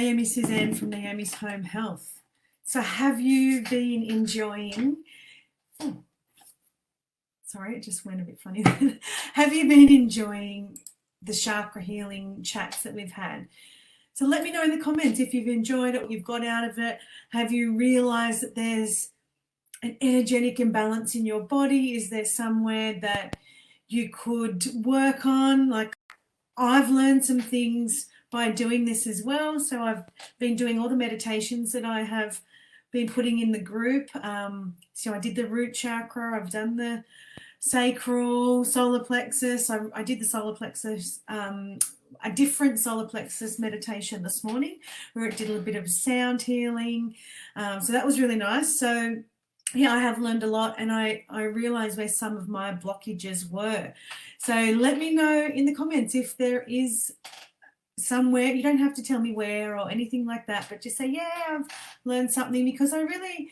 Naomi Suzanne from Naomi's Home Health. So have you been enjoying, sorry, it just went a bit funny. Have you been enjoying the chakra healing chats that we've had? So let me know in the comments if you've enjoyed it, what you've got out of it. Have you realized that there's an energetic imbalance in your body? Is there somewhere that you could work on? Like, I've learned some things by doing this as well. So I've been doing all the meditations that I have been putting in the group. So I did the root chakra, I've done the sacral, solar plexus. I did the solar plexus, a different solar plexus meditation this morning where it did a little bit of sound healing. So that was really nice. So yeah, I have learned a lot, and I realized where some of my blockages were. So let me know in the comments if there is somewhere. You don't have to tell me where or anything like that, but just say, yeah, I've learned something, because I really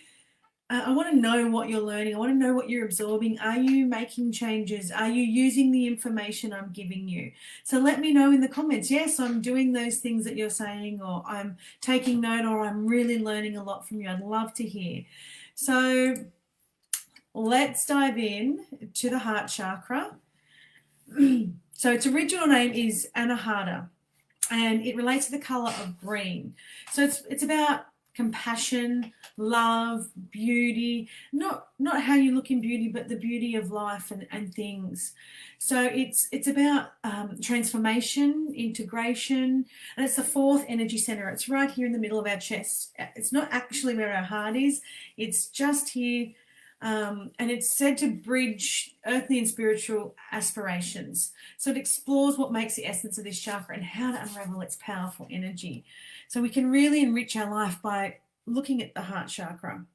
I want to know what you're learning. I want to know what you're absorbing. Are you making changes? Are you using the information I'm giving you? So let me know in the comments. Yes, I'm doing those things that you're saying, or I'm taking note, or I'm really learning a lot from you. I'd love to hear. So let's dive in to the heart chakra. So its original name is Anahata, and it relates to the color of green. So it's about compassion, love, beauty, not how you look in beauty, but the beauty of life and things. So it's about transformation, integration, and it's the fourth energy center. It's right here in the middle of our chest. It's not actually where our heart is, it's just here. And it's said to bridge earthly and spiritual aspirations. So it explores what makes the essence of this chakra and how to unravel its powerful energy. So we can really enrich our life by looking at the heart chakra.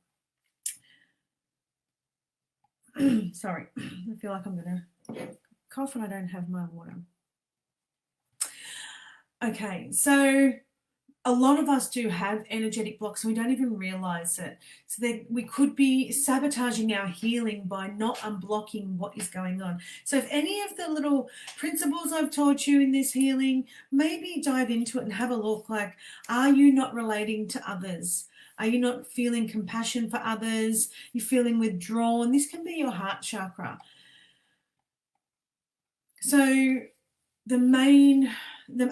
Sorry, I feel like I'm going to cough and I don't have my water. Okay, so a lot of us do have energetic blocks and we don't even realize it. So that we could be sabotaging our healing by not unblocking what is going on. So if any of the little principles I've taught you in this healing, maybe dive into it and have a look. Like, are you not relating to others? Are you not feeling compassion for others? You're feeling withdrawn. This can be your heart chakra. So the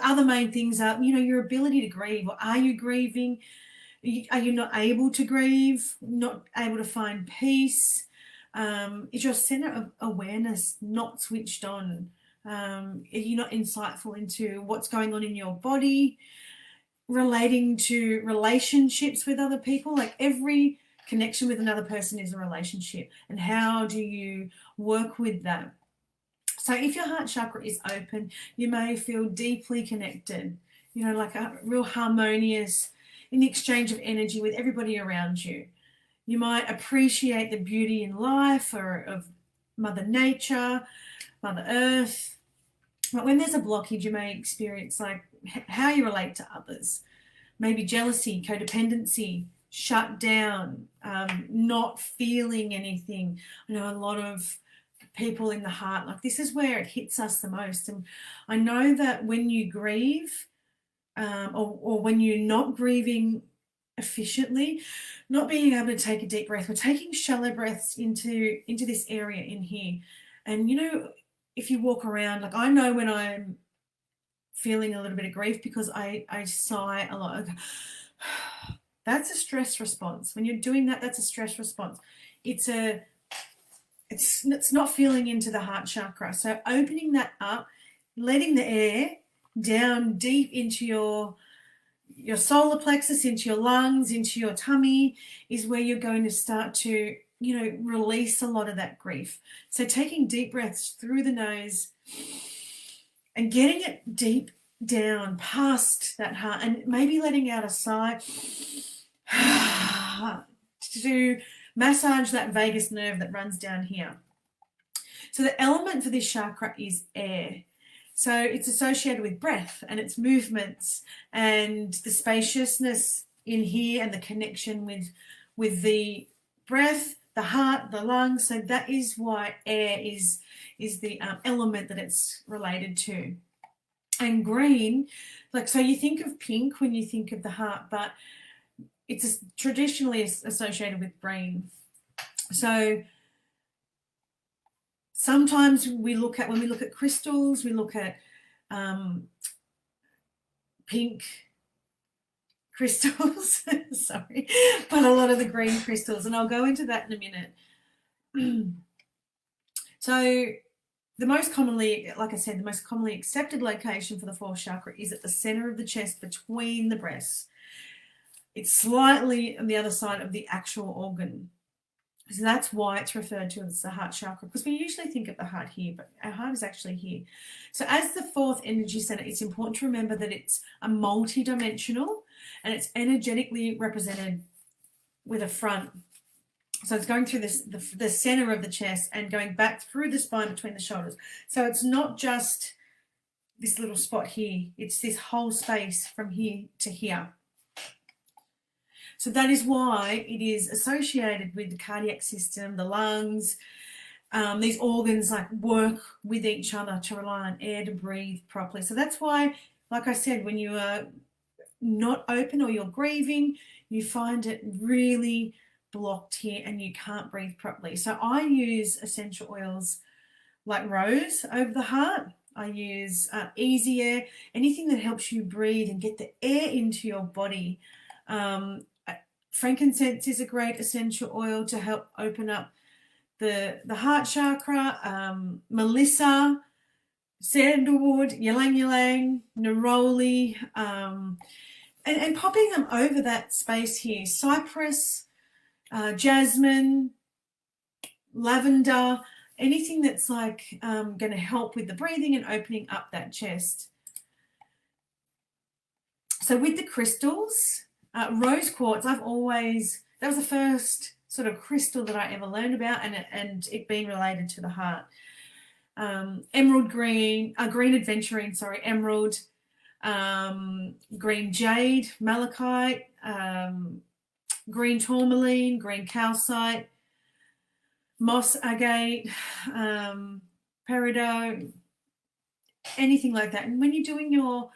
other main things are, your ability to grieve. Or are you grieving? Are you not able to grieve? Not able to find peace? Is your center of awareness not switched on? Are you not insightful into what's going on in your body? Relating to relationships with other people, like every connection with another person is a relationship. And how do you work with that? So if your heart chakra is open, you may feel deeply connected, like a real harmonious in the exchange of energy with everybody around you. You might appreciate the beauty in life or of Mother Nature, Mother Earth. But when there's a blockage, you may experience like how you relate to others, maybe jealousy, codependency, shut down, not feeling anything. I know a lot of people in the heart, like this is where it hits us the most. And I know that when you grieve or when you're not grieving efficiently, not being able to take a deep breath, we're taking shallow breaths into this area in here. And if you walk around, like I know when I'm feeling a little bit of grief, because I sigh a lot. That's a stress response. When you're doing that, that's a stress response. It's not feeling into the heart chakra. So opening that up, letting the air down deep into your solar plexus, into your lungs, into your tummy, is where you're going to start to, release a lot of that grief. So taking deep breaths through the nose and getting it deep down past that heart, and maybe letting out a sigh to massage that vagus nerve that runs down here. So the element for this chakra is air. So it's associated with breath and its movements and the spaciousness in here and the connection with the breath, the heart, the lungs. So that is why air is the element that it's related to. And green, like, so you think of pink when you think of the heart, but it's traditionally associated with green. So sometimes when we look at crystals, we look at pink crystals, sorry, but a lot of the green crystals, and I'll go into that in a minute. So the most commonly, like I said, the most commonly accepted location for the fourth chakra is at the center of the chest between the breasts. It's slightly on the other side of the actual organ. So that's why it's referred to as the heart chakra, because we usually think of the heart here, but our heart is actually here. So as the fourth energy center, it's important to remember that it's a multi-dimensional and it's energetically represented with a front. So it's going through the center of the chest and going back through the spine between the shoulders. So it's not just this little spot here. It's this whole space from here to here. So that is why it is associated with the cardiac system, the lungs. These organs like work with each other to rely on air to breathe properly. So that's why, like I said, when you are not open or you're grieving, you find it really blocked here and you can't breathe properly. So I use essential oils like rose over the heart. I use easy air, anything that helps you breathe and get the air into your body. Frankincense is a great essential oil to help open up the heart chakra. Melissa, sandalwood, ylang ylang, neroli, and popping them over that space here. Cypress, jasmine, lavender, anything that's like going to help with the breathing and opening up that chest. So with the crystals, rose quartz, that was the first sort of crystal that I ever learned about, and it being related to the heart. Emerald green, green aventurine, sorry, emerald, green jade, malachite, green tourmaline, green calcite, moss agate, peridot, anything like that. And when you're doing your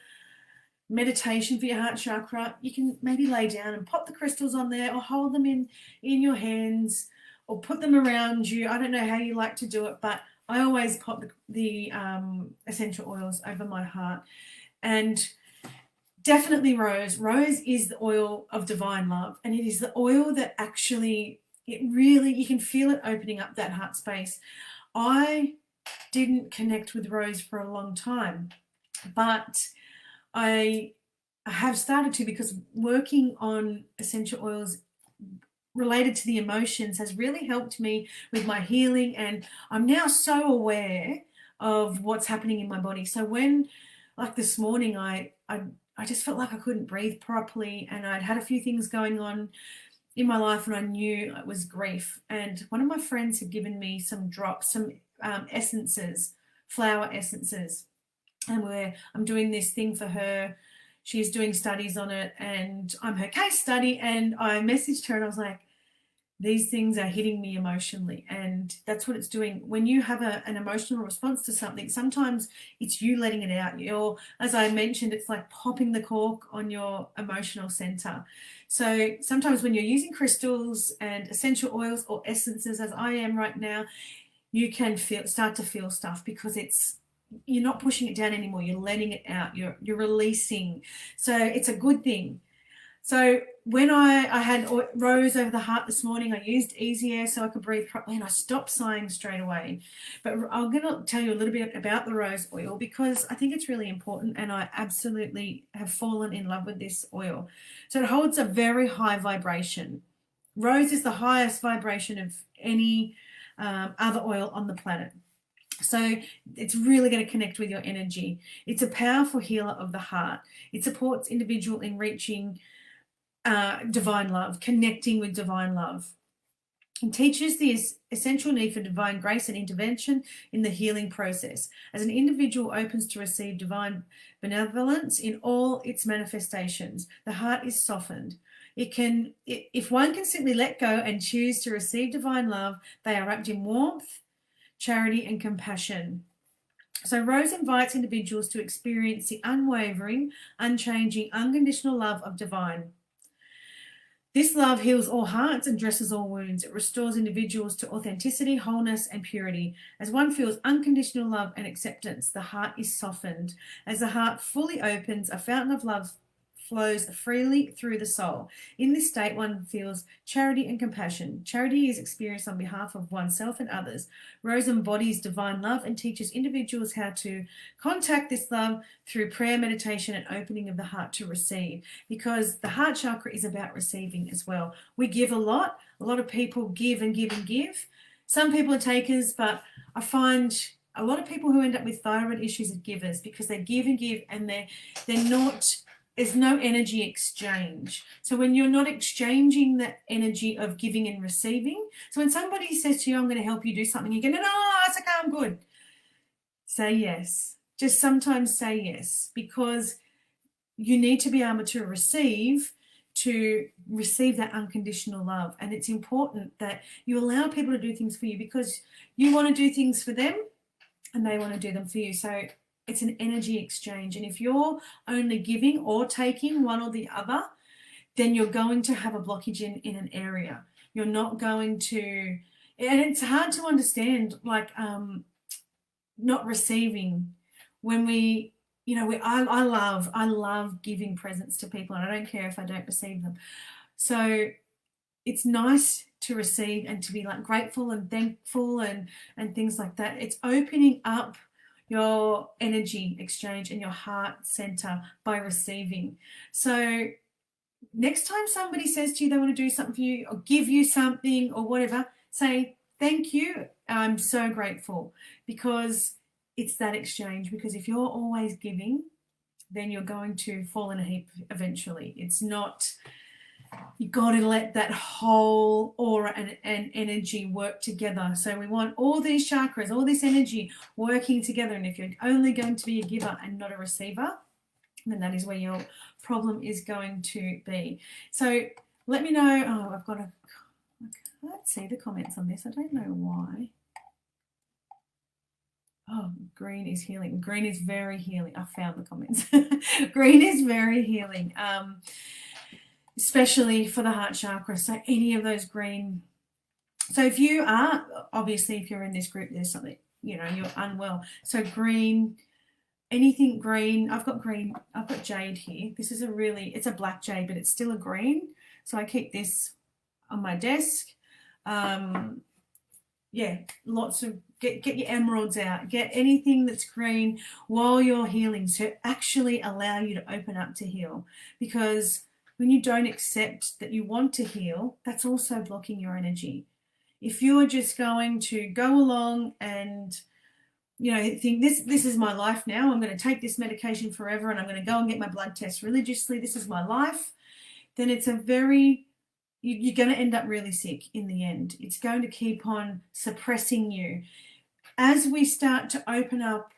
meditation for your heart chakra, you can maybe lay down and pop the crystals on there, or hold them in your hands, or put them around you. I don't know how you like to do it, but I always pop the essential oils over my heart. And definitely rose. Rose is the oil of divine love, and it is the oil that actually, you can feel it opening up that heart space. I didn't connect with rose for a long time, but I have started to, because working on essential oils related to the emotions has really helped me with my healing, and I'm now so aware of what's happening in my body. So when, like this morning, I just felt like I couldn't breathe properly, and I'd had a few things going on in my life, and I knew it was grief. And one of my friends had given me some drops, some essences, flower essences, and I'm doing this thing for her. She's doing studies on it, and I'm her case study. And I messaged her and I was like, these things are hitting me emotionally, and that's what it's doing. When you have an emotional response to something, sometimes it's you letting it out. As I mentioned, it's like popping the cork on your emotional center. So sometimes when you're using crystals and essential oils or essences, as I am right now, you can start to feel stuff, because you're not pushing it down anymore. You're letting it out. You're releasing. So it's a good thing. So when I had rose over the heart this morning, I used easy air so I could breathe properly, and I stopped sighing straight away. But I'm going to tell you a little bit about the rose oil, because I think it's really important, and I absolutely have fallen in love with this oil. So it holds a very high vibration. Rose is the highest vibration of any other oil on the planet. So it's really going to connect with your energy. It's a powerful healer of the heart. It supports individual in reaching divine love, connecting with divine love. It teaches the essential need for divine grace and intervention in the healing process. As an individual opens to receive divine benevolence in all its manifestations, the heart is softened. If one can simply let go and choose to receive divine love, they are wrapped in warmth, charity, and compassion. So Rose invites individuals to experience the unwavering, unchanging, unconditional love of divine. This love heals all hearts and dresses all wounds. It restores individuals to authenticity, wholeness, and purity. As one feels unconditional love and acceptance, the heart is softened. As the heart fully opens, a fountain of love flows freely through the soul. In this state, one feels charity and compassion. Charity is experienced on behalf of oneself and others. Rose embodies divine love and teaches individuals how to contact this love through prayer, meditation, and opening of the heart to receive, because the heart chakra is about receiving as well. We give a lot. A lot of people give and give and give. Some people are takers, but I find a lot of people who end up with thyroid issues are givers, because they give and give, and they're not, there's no energy exchange. So when you're not exchanging that energy of giving and receiving, so when somebody says to you, I'm going to help you do something, you go, no, it's okay, I'm good. Say yes. Just sometimes say yes, because you need to be able to receive that unconditional love. And it's important that you allow people to do things for you, because you want to do things for them and they want to do them for you. So it's an energy exchange. And if you're only giving or taking, one or the other, then you're going to have a blockage in an area. You're not going to, and it's hard to understand, like not receiving. When we, I love giving presents to people, and I don't care if I don't receive them. So it's nice to receive and to be like grateful and thankful and things like that. It's opening up your energy exchange and your heart center by receiving. So next time somebody says to you they want to do something for you or give you something or whatever, say thank you, I'm so grateful, because it's that exchange. Because if you're always giving, then you're going to fall in a heap eventually. It's not, you got to let that whole aura and energy work together. So we want all these chakras, all this energy working together. And if you're only going to be a giver and not a receiver, then that is where your problem is going to be. So let me know. Oh, I can't see the comments on this. I don't know why. Oh, green is healing. Green is very healing. I found the comments. Green is very healing. Especially for the heart chakra. So any of those green. So if you are, obviously, if you're in this group, there's something, you're unwell. So green, anything green. I've got jade here. This is it's a black jade, but it's still a green. So I keep this on my desk. Lots of, get your emeralds out. Get anything that's green while you're healing, to actually allow you to open up to heal. Because when you don't accept that you want to heal, that's also blocking your energy. If you're just going to go along and, think this is my life now, I'm going to take this medication forever and I'm going to go and get my blood test religiously, this is my life, then it's you're going to end up really sick in the end. It's going to keep on suppressing you. As we start to open up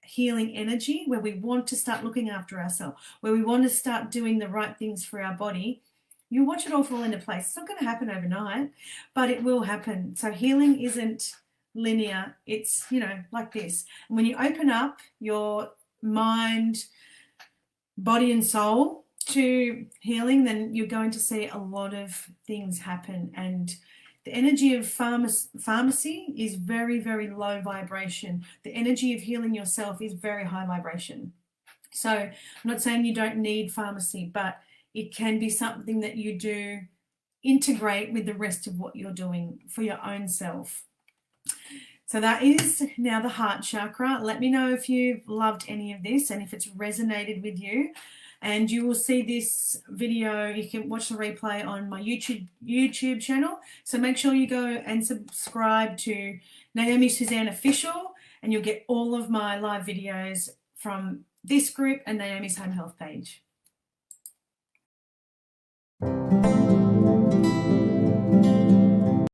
healing energy, where we want to start looking after ourselves, where we want to start doing the right things for our body, you watch it all fall into place. It's not going to happen overnight, but it will happen. So healing isn't linear. It's, like this. And when you open up your mind, body and soul to healing, then you're going to see a lot of things happen. And the energy of pharmacy is very, very low vibration. The energy of healing yourself is very high vibration. So I'm not saying you don't need pharmacy, but it can be something that you do integrate with the rest of what you're doing for your own self. So that is now the heart chakra. Let me know if you've loved any of this and if it's resonated with you. And you will see this video, you can watch the replay on my YouTube channel. So make sure you go and subscribe to Naomi Suzanne Official, and you'll get all of my live videos from this group and Naomi's Home Health page.